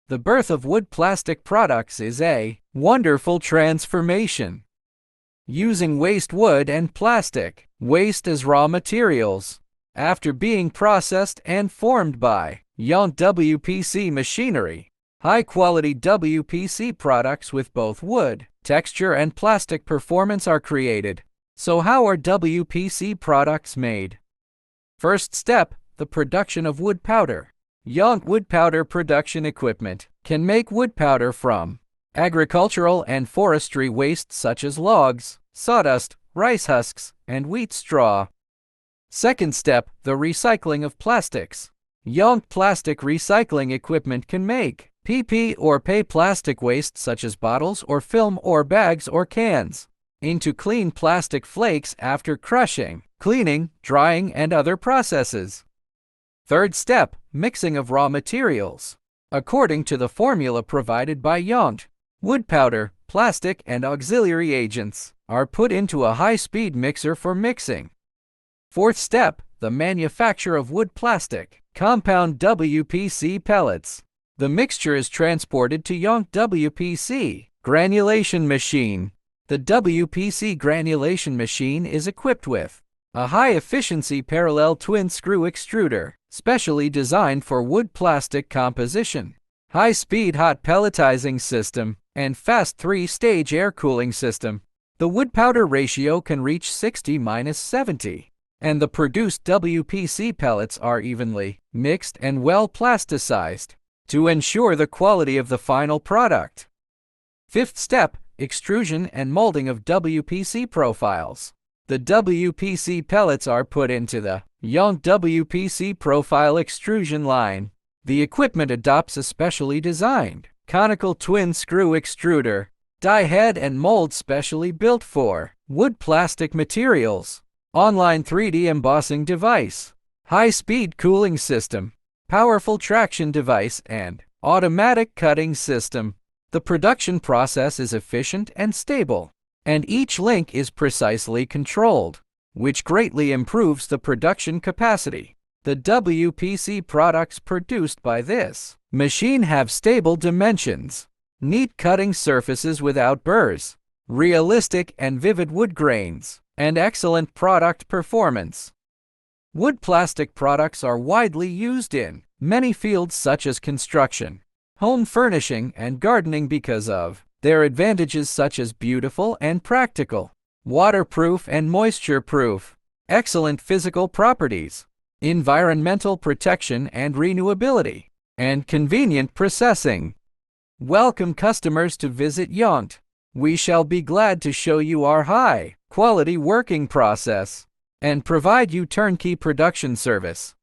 The birth of wood plastic products is a wonderful transformation. Using waste wood and plastic waste as raw materials, after being processed and formed by Yongte WPC machinery, high-quality WPC products with both wood, texture and plastic performance are created. So how are WPC products made? First step, the production of wood powder. Yongte wood powder production equipment can make wood powder from agricultural and forestry waste such as logs, sawdust, rice husks, and wheat straw. Second step, the recycling of plastics. Yongte plastic recycling equipment can make PP or PE plastic waste such as bottles or film or bags or cans into clean plastic flakes after crushing, cleaning, drying, and other processes. Third step, mixing of raw materials. According to the formula provided by Yongte, wood powder, plastic, and auxiliary agents are put into a high-speed mixer for mixing. Fourth step, the manufacture of wood plastic compound WPC pellets. The mixture is transported to Yongte WPC granulation machine. The WPC granulation machine is equipped with a high-efficiency parallel twin-screw extruder, specially designed for wood plastic composition, high-speed hot pelletizing system, and fast 3-stage air cooling system. The wood powder ratio can reach 60-70, and the produced WPC pellets are evenly mixed and well plasticized to ensure the quality of the final product. Fifth step, extrusion and molding of WPC profiles. The WPC pellets are put into the Yongte WPC profile extrusion line. The equipment adopts a specially designed conical twin-screw extruder, die head and mold specially built for wood plastic materials, online 3D embossing device, high-speed cooling system, powerful traction device, and automatic cutting system. The production process is efficient and stable, and each link is precisely controlled, which greatly improves the production capacity. The WPC products produced by this machine have stable dimensions, neat cutting surfaces without burrs, realistic and vivid wood grains, and excellent product performance. Wood plastic products are widely used in many fields such as construction, home furnishing, and gardening because of their advantages such as beautiful and practical, waterproof and moisture-proof, excellent physical properties, environmental protection and renewability, and convenient processing. Welcome customers to visit Yongte. We shall be glad to show you our high-quality working process and provide you turnkey production service.